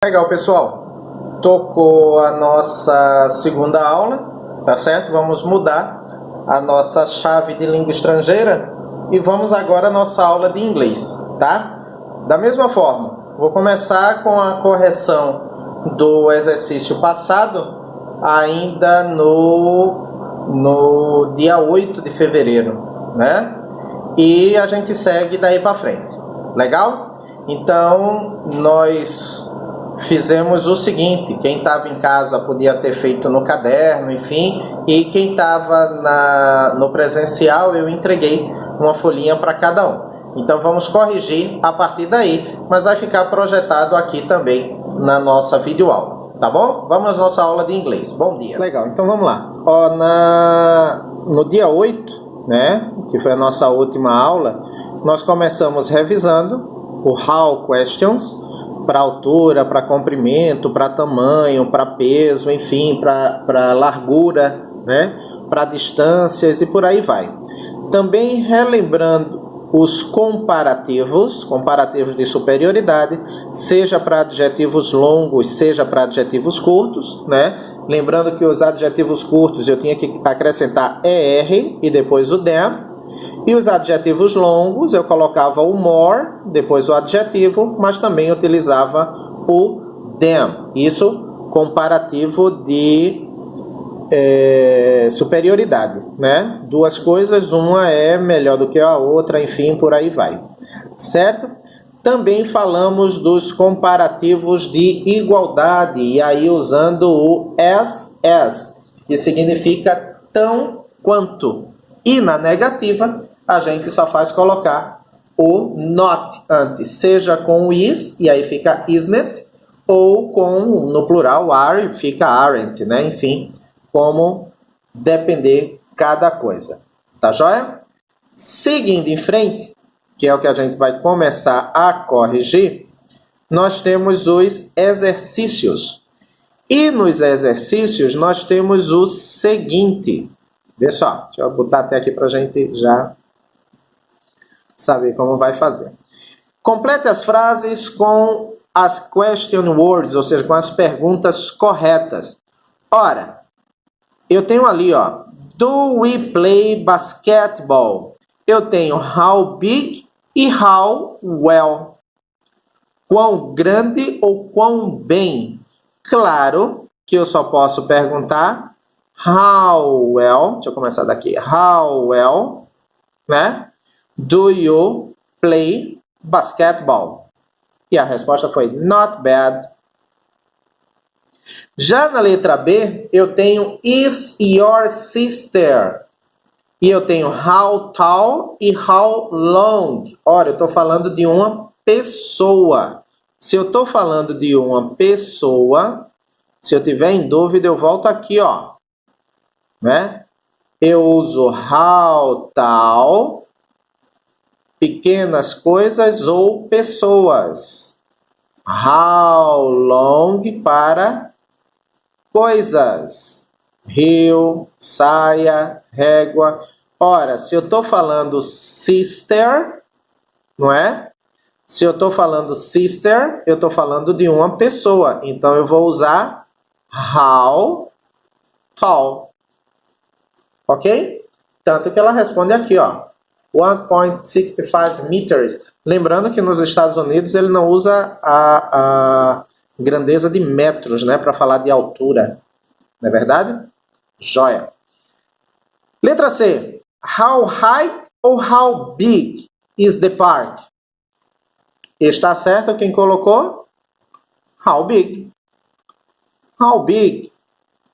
Legal, pessoal. Tocou a nossa segunda aula, tá certo? Vamos mudar a nossa chave de língua estrangeira e vamos agora à nossa aula de inglês, tá? Da mesma forma, vou começar com a correção do exercício passado, ainda no dia 8 de fevereiro, né? E a gente segue daí para frente. Legal? Então, nós fizemos o seguinte: quem estava em casa podia ter feito no caderno, enfim, e quem estava no presencial eu entreguei uma folhinha para cada um. Então vamos corrigir a partir daí, mas vai ficar projetado aqui também na nossa videoaula, tá bom? Vamos à nossa aula de inglês. Bom dia. Legal, então vamos lá. No dia 8, né, que foi a nossa última aula, nós começamos revisando o How Questions, para altura, para comprimento, para tamanho, para peso, enfim, para largura, né? Para distâncias e por aí vai. Também relembrando os comparativos de superioridade, seja para adjetivos longos, seja para adjetivos curtos, né? Lembrando que os adjetivos curtos eu tinha que acrescentar ER e depois o them. E os adjetivos longos, eu colocava o more, depois o adjetivo, mas também utilizava o them. Isso comparativo de superioridade, né? Duas coisas, uma é melhor do que a outra, enfim, por aí vai. Certo? Também falamos dos comparativos de igualdade, e aí usando o as, que significa tão quanto. E na negativa, a gente só faz colocar o not antes, seja com o is, e aí fica isn't, ou com, no plural, are, fica aren't, né? Enfim, como depender cada coisa. Tá joia? Seguindo em frente, que é o que a gente vai começar a corrigir, nós temos os exercícios. E nos exercícios, nós temos o seguinte. Vê só, deixa eu botar até aqui para a gente já saber como vai fazer. Complete as frases com as question words, ou seja, com as perguntas corretas. Ora, eu tenho ali, ó, do we play basketball? Eu tenho how big e how well. Quão grande ou quão bem? Claro que eu só posso perguntar how well, deixa eu começar daqui, how well, né? Do you play basketball? E a resposta foi not bad. Já na letra B, eu tenho is your sister? E eu tenho how tall e how long. Ora, eu estou falando de uma pessoa. Se eu estou falando de uma pessoa, se eu tiver em dúvida, eu volto aqui, ó. Né? Eu uso how tall, pequenas coisas ou pessoas. How long para coisas. Rio, saia, régua. Ora, se eu estou falando sister, não é? Se eu estou falando sister, eu estou falando de uma pessoa. Então, eu vou usar how tall. Ok? Tanto que ela responde aqui, ó. 1.65 meters. Lembrando que nos Estados Unidos ele não usa a grandeza de metros, né? Para falar de altura. Não é verdade? Joia. Letra C. How high ou how big is the park? Está certo quem colocou? How big. How big?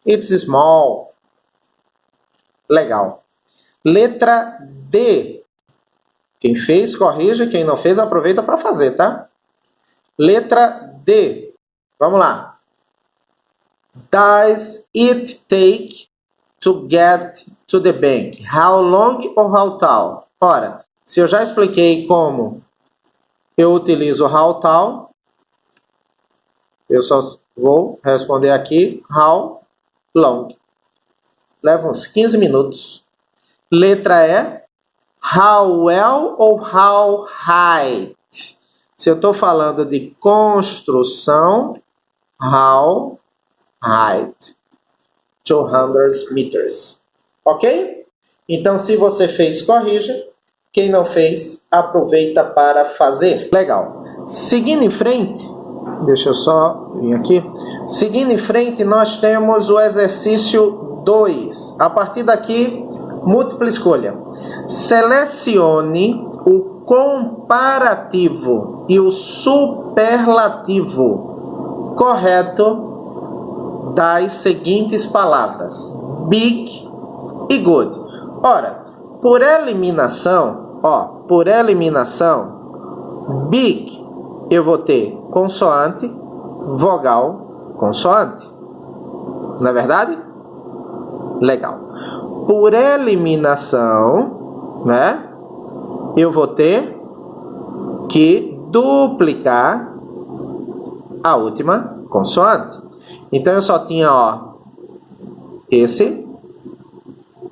It's small. Legal. Letra D. Quem fez, corrija. Quem não fez, aproveita para fazer, tá? Letra D. Vamos lá. Does it take to get to the bank? How long or how tall? Ora, se eu já expliquei como eu utilizo how tall, eu só vou responder aqui how long. Leva uns 15 minutos. Letra E. How well ou how height? Se eu estou falando de construção, how height 200 meters. Ok? Então, se você fez, corrija. Quem não fez, aproveita para fazer. Legal. Seguindo em frente, deixa eu só vir aqui. Seguindo em frente, nós temos o exercício 2. A partir daqui, múltipla escolha. Selecione o comparativo e o superlativo correto das seguintes palavras: big e good. Ora, por eliminação, big, eu vou ter consoante, vogal, consoante. Não é verdade? Legal. Por eliminação, né? Eu vou ter que duplicar a última consoante. Então, eu só tinha, esse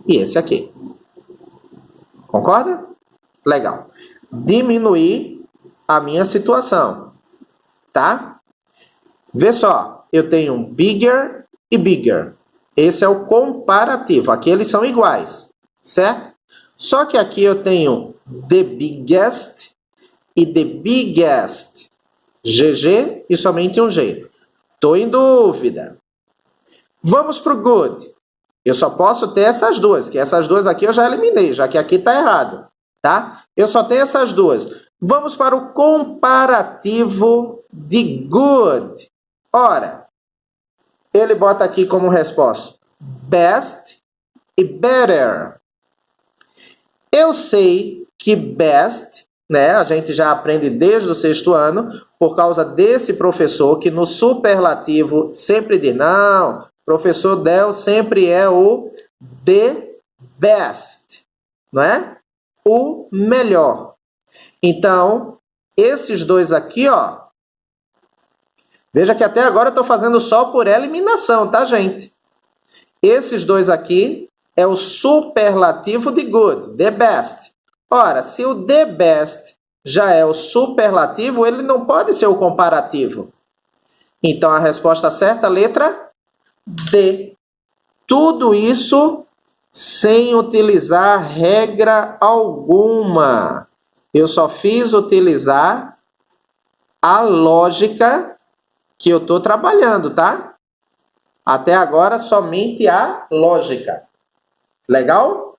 e esse aqui. Concorda? Legal. Diminuir a minha situação, tá? Vê só, eu tenho bigger e bigger. Esse é o comparativo. Aqui eles são iguais, certo? Só que aqui eu tenho the biggest e the biggest. GG e somente um G. Estou em dúvida. Vamos para o good. Eu só posso ter essas duas, que essas duas aqui eu já eliminei, já que aqui está errado, tá? Eu só tenho essas duas. Vamos para o comparativo de good. Ora, ele bota aqui como resposta best e better. Eu sei que best, né, a gente já aprende desde o 6º ano, por causa desse professor que no superlativo sempre diz, não, professor Del sempre é o the best, não é? O melhor. Então, esses dois aqui, veja que até agora eu estou fazendo só por eliminação, tá, gente? Esses dois aqui é o superlativo de good, the best. Ora, se o the best já é o superlativo, ele não pode ser o comparativo. Então, a resposta certa, letra D. Tudo isso sem utilizar regra alguma. Eu só fiz utilizar a lógica que eu estou trabalhando, tá? Até agora, somente a lógica. Legal?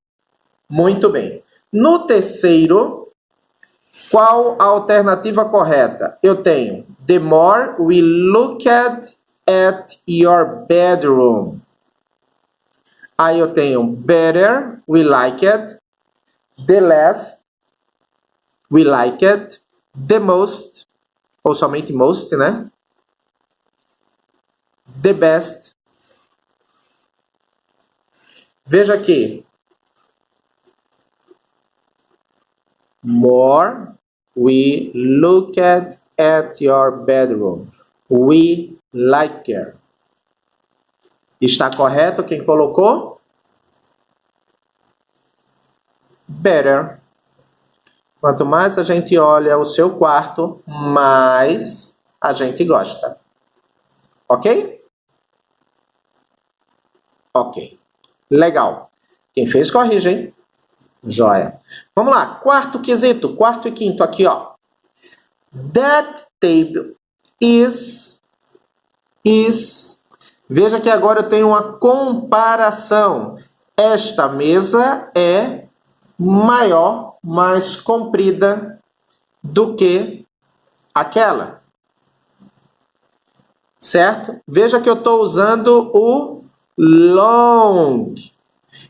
Muito bem. No terceiro, qual a alternativa correta? Eu tenho the more we look at your bedroom. Aí eu tenho better we like it, the less we like it, the most, ou somente most, né? The best. Veja aqui. More we look at your bedroom. We like it. Está correto quem colocou? Better. Quanto mais a gente olha o seu quarto, mais a gente gosta. Ok? Ok. Legal. Quem fez, corrige, hein? Joia. Vamos lá. Quarto quesito. Quarto e quinto aqui, That table is. Veja que agora eu tenho uma comparação. Esta mesa é maior, mais comprida do que aquela. Certo? Veja que eu estou usando o long.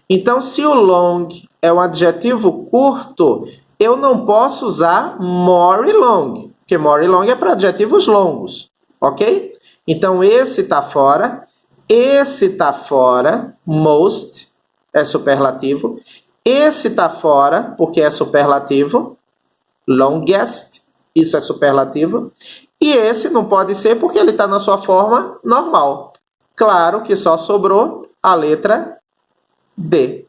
Então, se o long é um adjetivo curto, eu não posso usar more e long, porque more e long é para adjetivos longos, ok? Então, esse está fora, esse está fora, most é superlativo, esse está fora, porque é superlativo, longest, isso é superlativo, e esse não pode ser porque ele está na sua forma normal. Claro que só sobrou a letra D.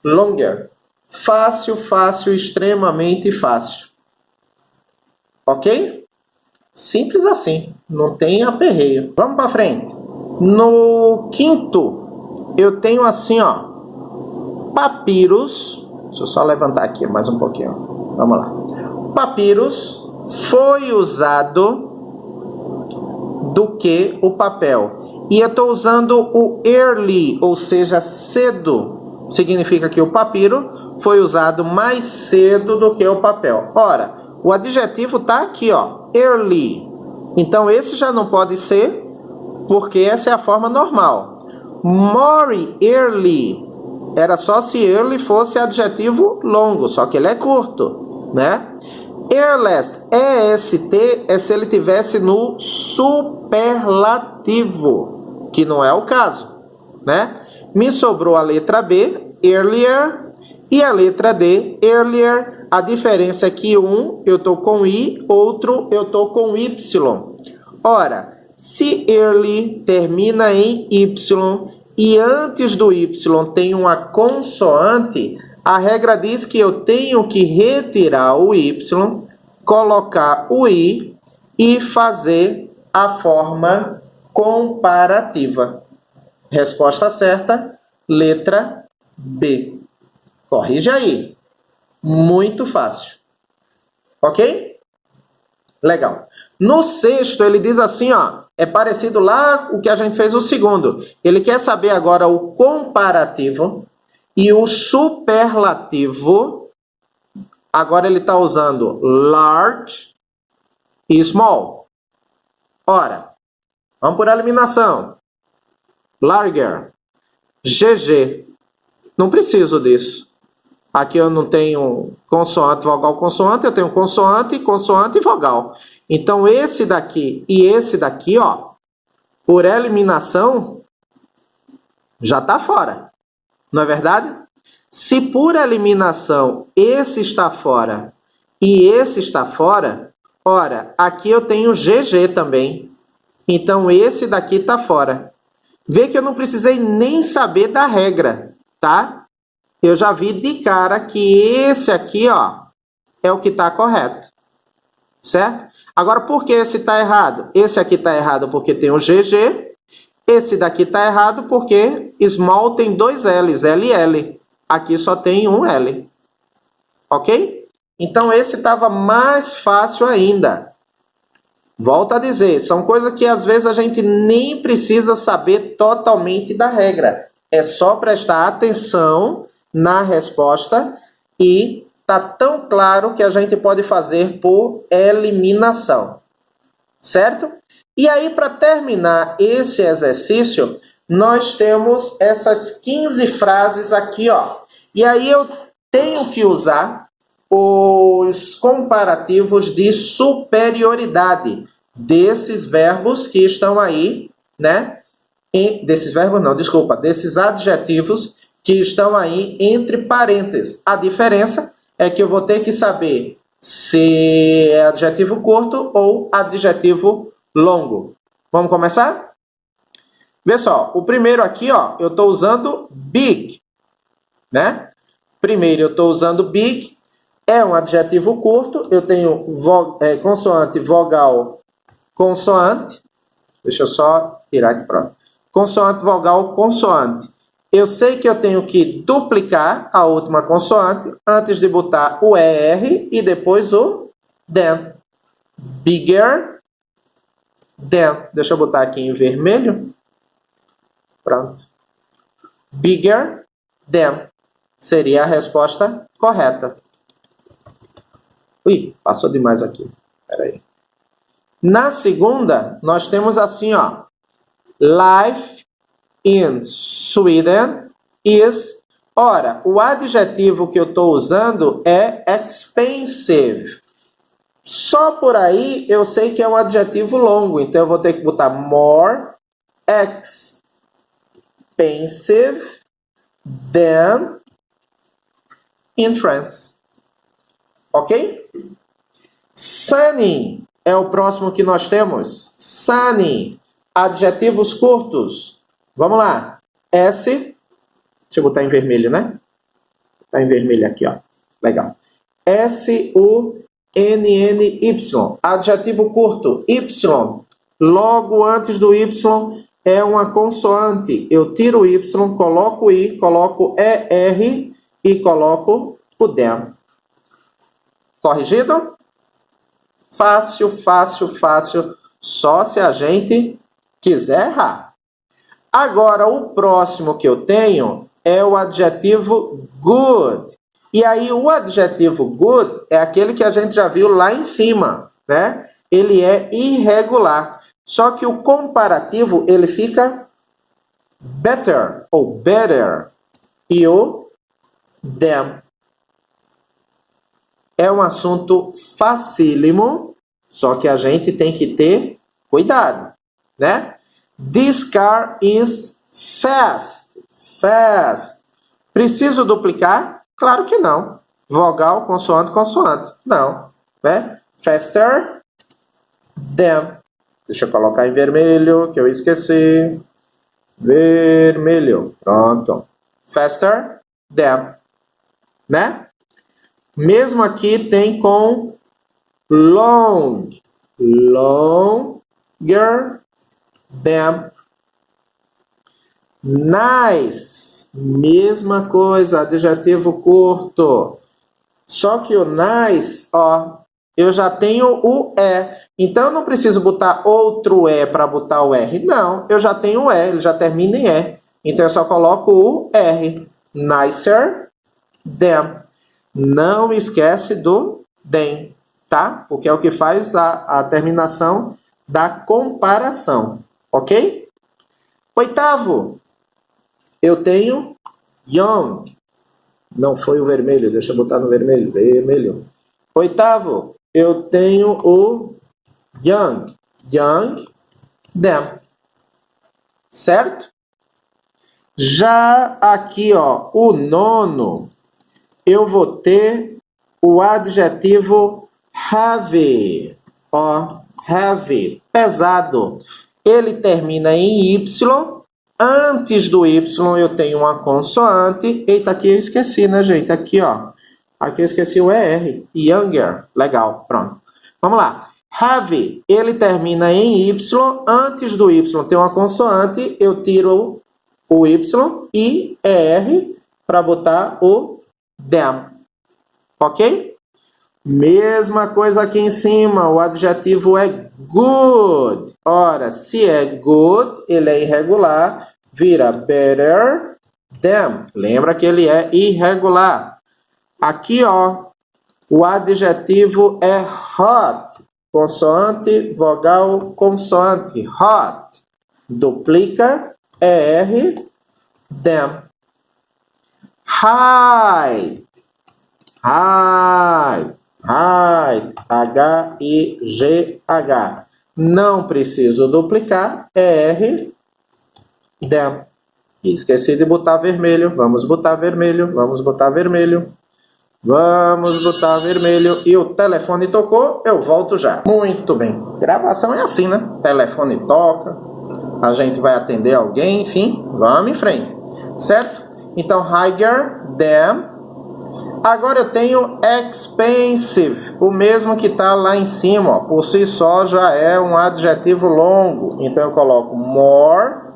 Longer. Fácil, fácil, extremamente fácil. Ok? Simples assim, não tem aperreio. Vamos para frente. No quinto, eu tenho assim, ó, papyrus. Deixa eu só levantar aqui mais um pouquinho. Vamos lá. Papyrus foi usado do que o papel. E eu estou usando o early, ou seja, cedo. Significa que o papiro foi usado mais cedo do que o papel. Ora, o adjetivo está aqui, ó, early. Então, esse já não pode ser, porque essa é a forma normal. More early. Era só se early fosse adjetivo longo, só que ele é curto, né? Earliest, EST, é se ele tivesse no superlativo, que não é o caso, né? Me sobrou a letra B, earlier, e a letra D, earlier. A diferença é que um eu estou com I, outro eu estou com Y. Ora, se early termina em Y e antes do Y tem uma consoante, a regra diz que eu tenho que retirar o Y, colocar o I e fazer a forma comparativa. Resposta certa, letra B. Corrige aí. Muito fácil. Ok? Legal. No sexto, ele diz assim, ó, é parecido lá o que a gente fez no segundo. Ele quer saber agora o comparativo e o superlativo. Agora ele está usando large e small. Ora, vamos por eliminação. Larger. GG. Não preciso disso. Aqui eu não tenho consoante, vogal, consoante. Eu tenho consoante, consoante e vogal. Então, esse daqui e esse daqui, ó, por eliminação, já está fora. Não é verdade? Se por eliminação esse está fora e esse está fora, ora, aqui eu tenho GG também. Então, esse daqui está fora. Vê que eu não precisei nem saber da regra, tá? Eu já vi de cara que esse aqui, ó, é o que está correto. Certo? Agora, por que esse está errado? Esse aqui está errado porque tem o GG. Esse daqui está errado porque small tem dois L's, LL. Aqui só tem um L. Ok? Então, esse estava mais fácil ainda. Volto a dizer, são coisas que às vezes a gente nem precisa saber totalmente da regra. É só prestar atenção na resposta e tá tão claro que a gente pode fazer por eliminação. Certo? E aí, para terminar esse exercício, nós temos essas 15 frases aqui, ó. E aí eu tenho que usar os comparativos de superioridade desses verbos que estão aí, né? Desses verbos não, desculpa, desses adjetivos que estão aí entre parênteses. A diferença é que eu vou ter que saber se é adjetivo curto ou adjetivo longo. Vamos começar? Vê só, o primeiro aqui, ó, eu estou usando big, né? Primeiro eu estou usando big, é um adjetivo curto, eu tenho consoante, vogal, consoante. Deixa eu só tirar aqui, pronto. Consoante, vogal, consoante. Eu sei que eu tenho que duplicar a última consoante antes de botar o ER e depois o than. Bigger than. Deixa eu botar aqui em vermelho. Pronto. Bigger than seria a resposta correta. Ui, passou demais aqui. Espera aí. Na segunda, nós temos assim, ó. Life in Sweden is... Ora, o adjetivo que eu estou usando é expensive. Só por aí eu sei que é um adjetivo longo. Então, eu vou ter que botar more expensive than in France. Ok? Sunny é o próximo que nós temos. Sunny. Adjetivos curtos. Vamos lá. Deixa eu botar em vermelho, né? Tá em vermelho aqui, ó. Legal. SUNNY. NNY. Adjetivo curto, Y. Logo antes do Y é uma consoante. Eu tiro o Y, coloco o I, coloco ER e coloco o DEM. Corrigido? Fácil, fácil, fácil. Só se a gente quiser errar. Agora, o próximo que eu tenho é o adjetivo good. E aí, o adjetivo good é aquele que a gente já viu lá em cima, né? Ele é irregular. Só que o comparativo, ele fica better ou better. E o them. É um assunto facílimo, só que a gente tem que ter cuidado, né? This car is fast. Fast. Preciso duplicar? Claro que não. Vogal, consoante, consoante. Não. Né? Faster than. Deixa eu colocar em vermelho, que eu esqueci. Vermelho. Pronto. Faster than. Né? Mesmo aqui tem com long. Longer than. Nice. Mesma coisa, adjetivo curto. Só que o nice, ó, eu já tenho o E. Então, eu não preciso botar outro E para botar o R. Não, eu já tenho o E, ele já termina em E. Então, eu só coloco o R. Nicer than. Não esquece do than, tá? Porque é o que faz a terminação da comparação, ok? Oitavo, eu tenho young. Não foi o vermelho, deixa eu botar no vermelho. Vermelho. Oitavo, eu tenho o young. Young, them. Certo? Já aqui, ó, o nono, eu vou ter o adjetivo heavy. Ó, heavy, pesado. Ele termina em Y. Antes do Y eu tenho uma consoante. Eita, aqui eu esqueci, né, gente? Aqui, ó. Aqui eu esqueci o ER. Younger. Legal, pronto. Vamos lá. Heavy, ele termina em Y. Antes do Y tem uma consoante. Eu tiro o Y e ER para botar o them. Ok? Mesma coisa aqui em cima. O adjetivo é good. Ora, se é good, ele é irregular. Vira better than. Lembra que ele é irregular. Aqui, ó, o adjetivo é hot. Consoante, vogal, consoante. Hot. Duplica, ER, than. Hide. Hide. Hide. H-I-G-H. Não preciso duplicar, ER, than. Esqueci de botar vermelho. Vamos botar vermelho. Vamos botar vermelho. Vamos botar vermelho. E o telefone tocou. Eu volto já. Muito bem. Gravação é assim, né? Telefone toca. A gente vai atender alguém. Enfim, vamos em frente. Certo? Então, higher than. Agora eu tenho expensive. O mesmo que está lá em cima. Ó. Por si só já é um adjetivo longo. Então, eu coloco more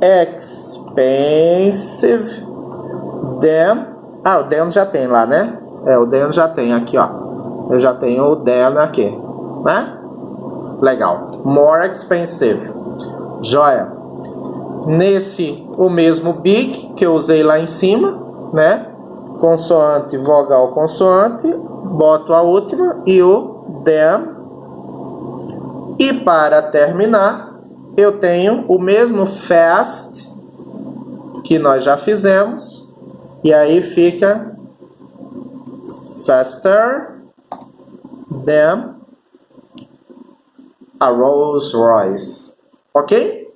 expensive than. Ah, o than já tem lá, né? É, o than já tem aqui, ó. Eu já tenho o than aqui, né? Legal. More expensive. Joia. Nesse, o mesmo big que eu usei lá em cima, né? Consoante, vogal, consoante. Boto a última e o than. E para terminar, eu tenho o mesmo fast que nós já fizemos. E aí fica faster than a Rolls Royce. Ok?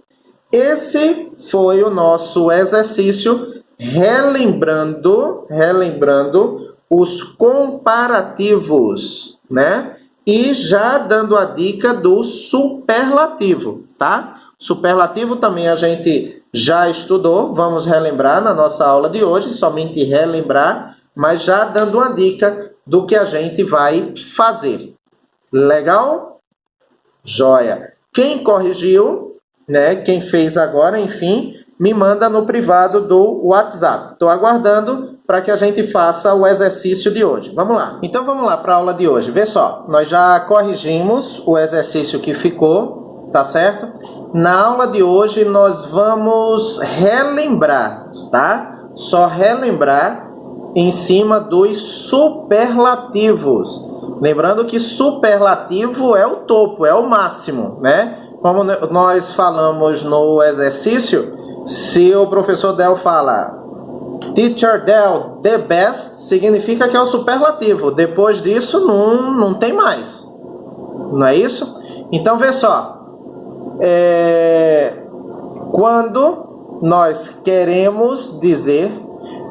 Esse foi o nosso exercício relembrando os comparativos, né? E já dando a dica do superlativo, tá? Superlativo também a gente já estudou, vamos relembrar na nossa aula de hoje, somente relembrar, mas já dando uma dica do que a gente vai fazer. Legal? Joia. Quem corrigiu, né? Quem fez agora, enfim, me manda no privado do WhatsApp. Estou aguardando para que a gente faça o exercício de hoje. Vamos lá. Então vamos lá para a aula de hoje. Vê só, nós já corrigimos o exercício que ficou, tá certo? Na aula de hoje nós vamos relembrar, tá? Só relembrar em cima dos superlativos. Lembrando que superlativo é o topo, é o máximo, né? Como nós falamos no exercício, se o professor Del fala Teacher Del, the best, significa que é o superlativo. Depois disso, não tem mais. Não é isso? Então, vê só. Quando nós queremos dizer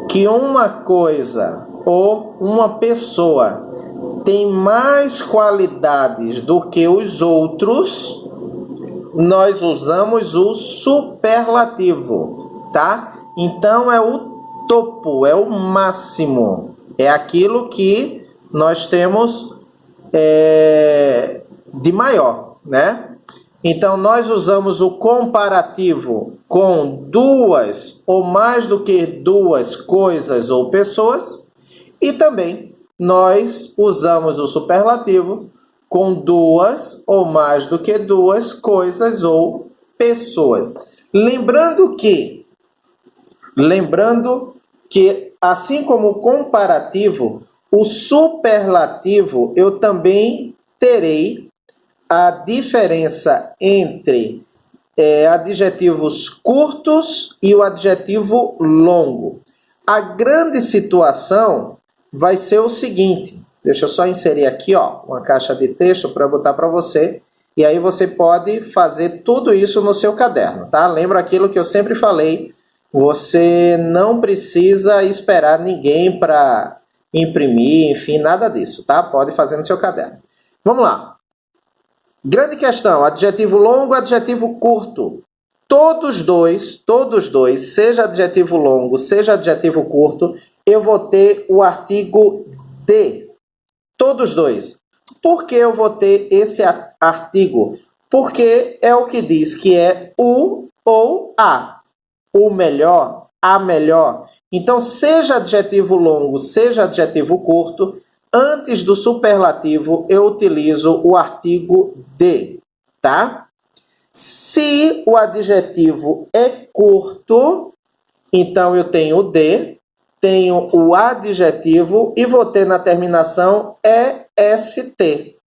que uma coisa ou uma pessoa tem mais qualidades do que os outros, nós usamos o superlativo, tá? Então é o topo, é o máximo, é aquilo que nós temos de maior, né? Então nós usamos o comparativo com duas ou mais do que duas coisas ou pessoas, e também nós usamos o superlativo com duas ou mais do que duas coisas ou pessoas. Lembrando que, assim como o comparativo, o superlativo, eu também terei a diferença entre adjetivos curtos e o adjetivo longo. A grande situação vai ser o seguinte, deixa eu só inserir aqui, ó, uma caixa de texto para botar para você, e aí você pode fazer tudo isso no seu caderno, tá? Lembra aquilo que eu sempre falei, você não precisa esperar ninguém para imprimir, enfim, nada disso, tá? Pode fazer no seu caderno. Vamos lá. Grande questão, adjetivo longo, adjetivo curto. Todos dois, seja adjetivo longo, seja adjetivo curto, eu vou ter o artigo de. Todos dois. Por que eu vou ter esse artigo? Porque é o que diz que é o ou a. O melhor, a melhor. Então, seja adjetivo longo, seja adjetivo curto, antes do superlativo eu utilizo o artigo de, tá? Se o adjetivo é curto, então eu tenho o de, tenho o adjetivo e vou ter na terminação est.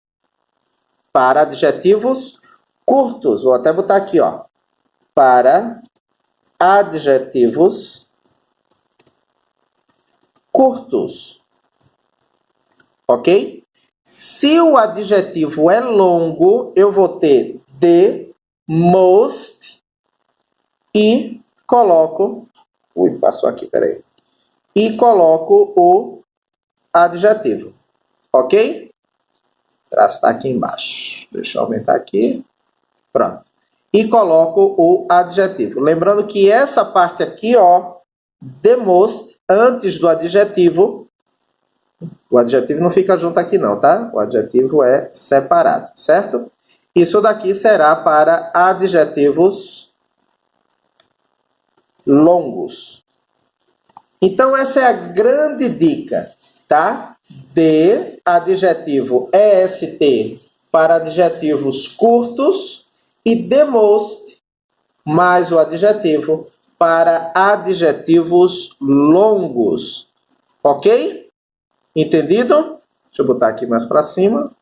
Para adjetivos curtos, vou até botar aqui, ó. Para adjetivos curtos. Ok? Se o adjetivo é longo, eu vou ter the, most e coloco... Ui, passou aqui, peraí. E coloco o adjetivo. Ok? O traço está aqui embaixo. Deixa eu aumentar aqui. Pronto. E coloco o adjetivo. Lembrando que essa parte aqui, ó, the most, antes do adjetivo, o adjetivo não fica junto aqui não, tá? O adjetivo é separado, certo? Isso daqui será para adjetivos longos. Então, essa é a grande dica, tá? De adjetivo est para adjetivos curtos e the most mais o adjetivo para adjetivos longos. Ok? Entendido? Deixa eu botar aqui mais para cima.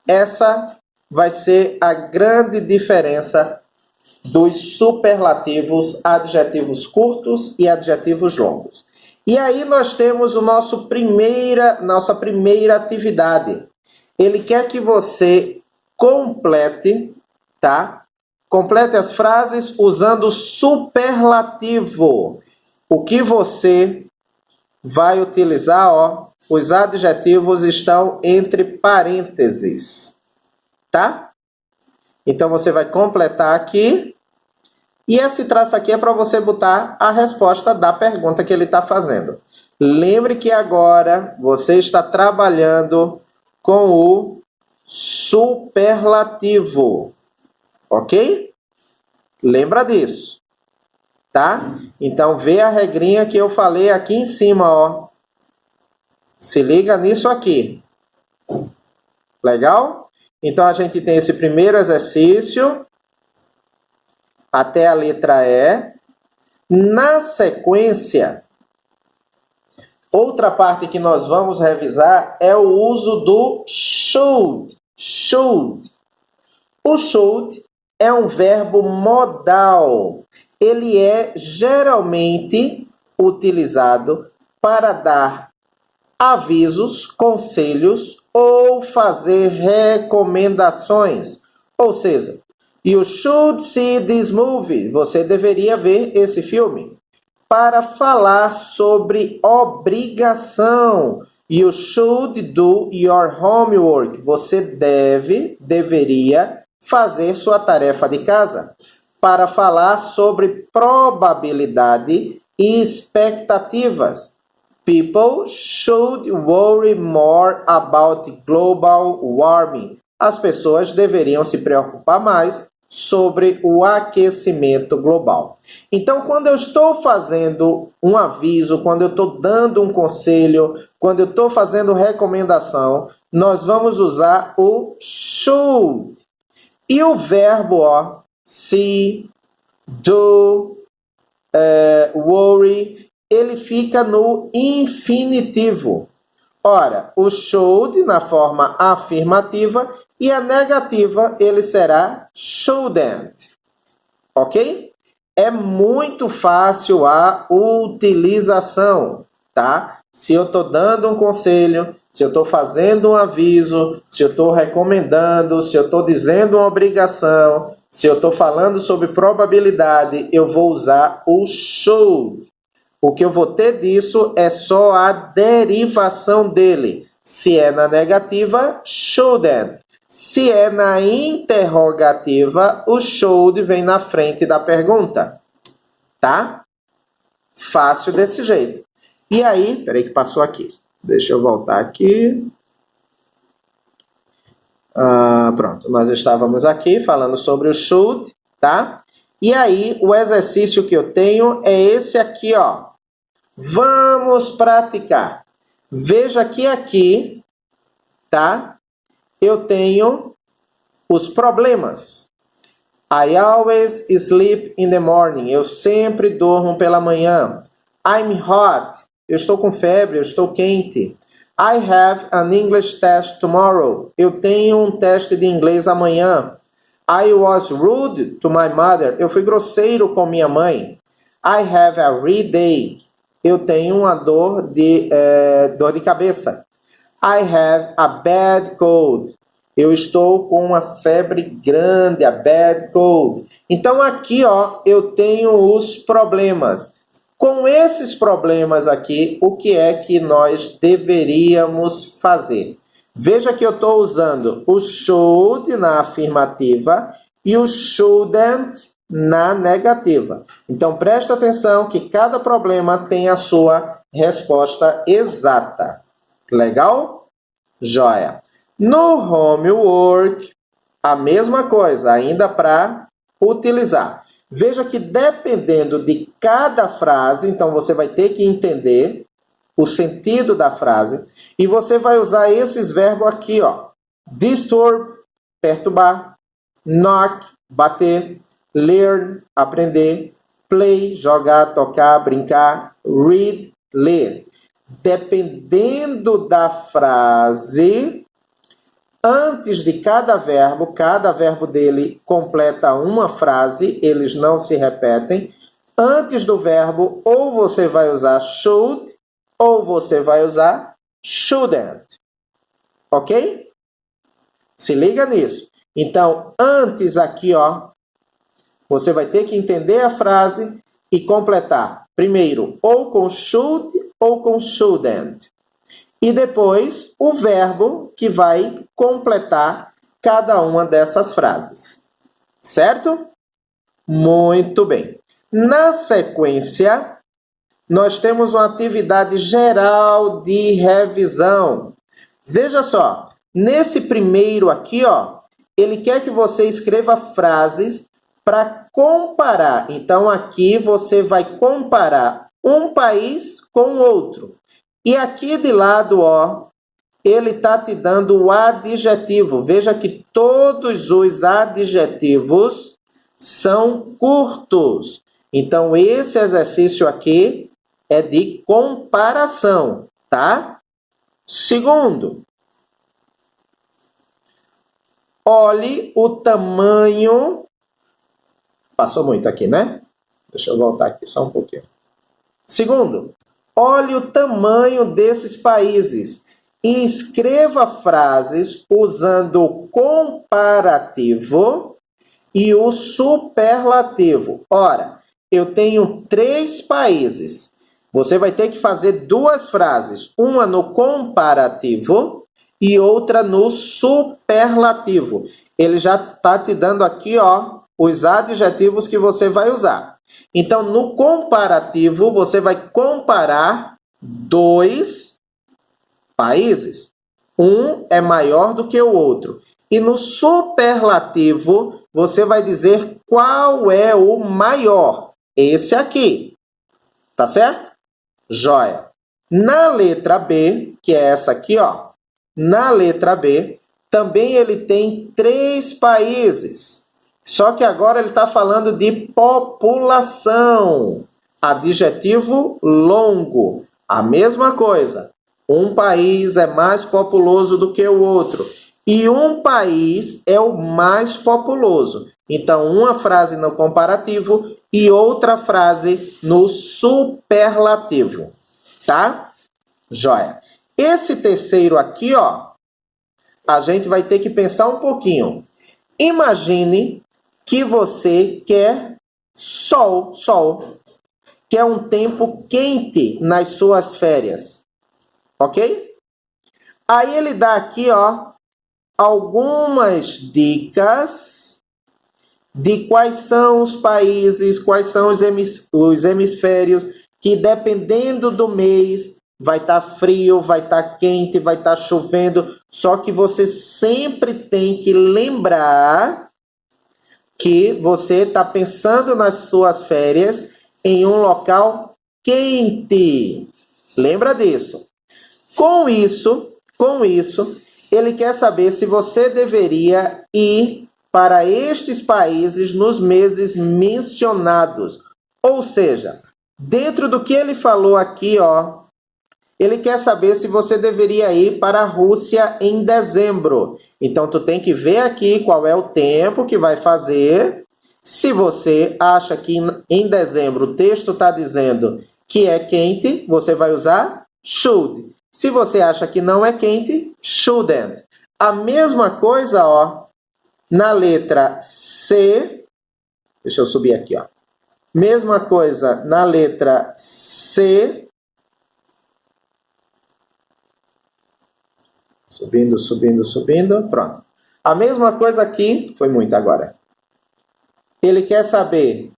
Essa vai ser a grande diferença dos superlativos, adjetivos curtos e adjetivos longos. E aí nós temos nossa primeira atividade. Ele quer que você complete, tá? Complete as frases usando superlativo. O que você vai utilizar, ó, os adjetivos estão entre parênteses, tá? Então, você vai completar aqui E esse traço aqui é para você botar a resposta da pergunta que ele está fazendo. Lembre que agora você está trabalhando com o superlativo, ok? Lembra disso, tá? Então, vê a regrinha que eu falei aqui em cima, ó. Se liga nisso aqui. Legal? Então, a gente tem esse primeiro exercício até a letra E. Na sequência, outra parte que nós vamos revisar é o uso do should. Should. O should é um verbo modal. Ele é geralmente utilizado para dar avisos, conselhos ou fazer recomendações. Ou seja, you should see this movie. Você deveria ver esse filme. Para falar sobre obrigação. You should do your homework. Você deveria fazer sua tarefa de casa. Para falar sobre probabilidade e expectativas. People should worry more about global warming. As pessoas deveriam se preocupar mais sobre o aquecimento global. Então, quando eu estou fazendo um aviso, quando eu estou dando um conselho, quando eu estou fazendo recomendação, nós vamos usar o should. E o verbo, ó, see, do, worry, ele fica no infinitivo. Ora, o should na forma afirmativa e a negativa ele será shouldn't. Ok? É muito fácil a utilização, tá? Se eu estou dando um conselho, se eu estou fazendo um aviso, se eu estou recomendando, se eu estou dizendo uma obrigação, se eu estou falando sobre probabilidade, eu vou usar o should. O que eu vou ter disso é só a derivação dele. Se é na negativa, shouldn't. Se é na interrogativa, o should vem na frente da pergunta. Tá? Fácil desse jeito. E aí, peraí que passou aqui. Deixa eu voltar aqui. Pronto, nós estávamos aqui falando sobre o should, tá? E aí, o exercício que eu tenho é esse aqui, ó. Vamos praticar. Veja que aqui, tá? Eu tenho os problemas. I always sleep in the morning. Eu sempre durmo pela manhã. I'm hot. Eu estou com febre, eu estou quente. I have an English test tomorrow. Eu tenho um teste de inglês amanhã. I was rude to my mother. Eu fui grosseiro com minha mãe. I have a headache. Eu tenho uma dor de cabeça. I have a bad cold. Eu estou com uma febre grande, a bad cold. Então aqui, ó, eu tenho os problemas. Com esses problemas aqui, o que é que nós deveríamos fazer? Veja que eu estou usando o should na afirmativa e o shouldn't na negativa. Então, presta atenção que cada problema tem a sua resposta exata. Legal? Joia. No homework, a mesma coisa, ainda para utilizar. Veja que dependendo de cada frase, então você vai ter que entender o sentido da frase e você vai usar esses verbos aqui, ó. Disturb, perturbar, knock, bater, learn, aprender, play, jogar, tocar, brincar, read, ler. Dependendo da frase, antes de cada verbo dele completa uma frase, eles não se repetem. Antes do verbo, ou você vai usar should, ou você vai usar shouldn't. Ok? Se liga nisso. Então, antes aqui, ó, você vai ter que entender a frase e completar. Primeiro, ou com should ou com shouldn't. E depois, o verbo que vai completar cada uma dessas frases. Certo? Muito bem. Na sequência, nós temos uma atividade geral de revisão. Veja só, nesse primeiro aqui, ó, ele quer que você escreva frases para comparar. Então, aqui você vai comparar um país com outro. E aqui de lado, ó, ele está te dando o adjetivo. Veja que todos os adjetivos são curtos. Então, esse exercício aqui é de comparação, tá? Segundo, olhe o tamanho... Passou muito aqui, né? Deixa eu voltar aqui só um pouquinho. Segundo, olhe o tamanho desses países e escreva frases usando o comparativo e o superlativo. Ora, eu tenho 3 países. Você vai ter que fazer 2 frases, uma no comparativo e outra no superlativo. Ele já está te dando aqui, ó, os adjetivos que você vai usar. Então, no comparativo, você vai comparar 2 países. Um é maior do que o outro. E no superlativo, você vai dizer qual é o maior. Esse aqui. Tá certo? Joia. Na letra B, que é essa aqui, ó. Na letra B, também ele tem 3 países. Só que agora ele está falando de população. Adjetivo longo. A mesma coisa. Um país é mais populoso do que o outro. E um país é o mais populoso. Então, uma frase no comparativo e outra frase no superlativo. Tá? Joia. Esse terceiro aqui, ó, a gente vai ter que pensar um pouquinho. Imagine que você quer sol, quer um tempo quente nas suas férias. Ok? Aí ele dá aqui, ó, algumas dicas de quais são os países, quais são os hemisférios, que dependendo do mês vai estar frio, vai estar quente, vai estar chovendo. Só que você sempre tem que lembrar que você está pensando nas suas férias em um local quente. Lembra disso? Com isso, ele quer saber se você deveria ir para estes países nos meses mencionados. Ou seja, dentro do que ele falou aqui, ó, ele quer saber se você deveria ir para a Rússia em dezembro. Então, tu tem que ver aqui qual é o tempo que vai fazer. Se você acha que em dezembro o texto está dizendo que é quente, você vai usar should. Se você acha que não é quente, shouldn't. A mesma coisa, ó, na letra C. Deixa eu subir aqui, ó. Mesma coisa na letra C. Subindo. Pronto. A mesma coisa aqui. Foi muito agora. Ele quer saber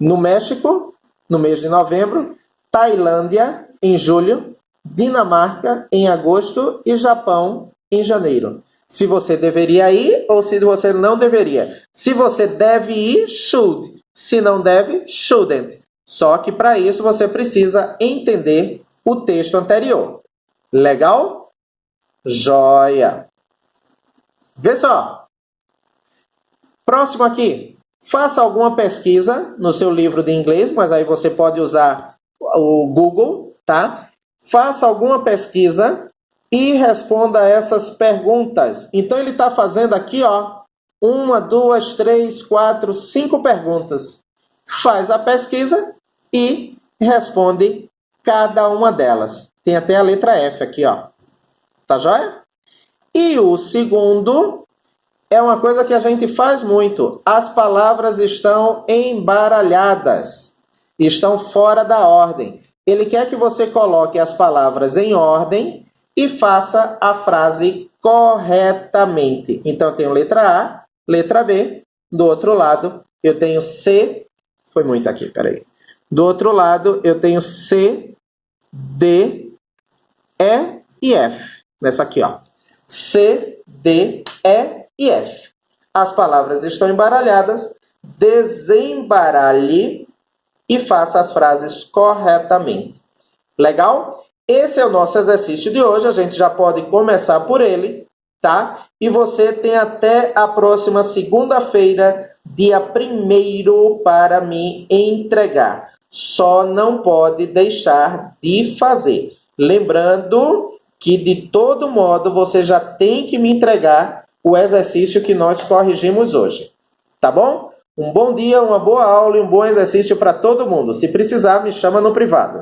no México, no mês de novembro, Tailândia, em julho, Dinamarca, em agosto e Japão, em janeiro. Se você deveria ir ou se você não deveria. Se você deve ir, should. Se não deve, shouldn't. Só que para isso você precisa entender o texto anterior. Legal? Joia! Vê só. Próximo aqui. Faça alguma pesquisa no seu livro de inglês, mas aí você pode usar o Google, tá? Faça alguma pesquisa e responda essas perguntas. Então, ele está fazendo aqui, ó, 1, 2, 3, 4, 5 perguntas. Faz a pesquisa e responde cada uma delas. Tem até a letra F aqui, ó. Tá joia? E o segundo é uma coisa que a gente faz muito. As palavras estão embaralhadas. Estão fora da ordem. Ele quer que você coloque as palavras em ordem e faça a frase corretamente. Então, eu tenho letra A, letra B, do outro lado, eu tenho C, foi muito aqui, peraí. Do outro lado, eu tenho C, D, E e F. Nessa aqui, ó. C, D, E e F. As palavras estão embaralhadas. Desembaralhe e faça as frases corretamente. Legal? Esse é o nosso exercício de hoje. A gente já pode começar por ele, tá? E você tem até a próxima segunda-feira, dia 1º, para me entregar. Só não pode deixar de fazer. Lembrando que, de todo modo, você já tem que me entregar o exercício que nós corrigimos hoje. Tá bom? Um bom dia, uma boa aula e um bom exercício para todo mundo. Se precisar, me chama no privado.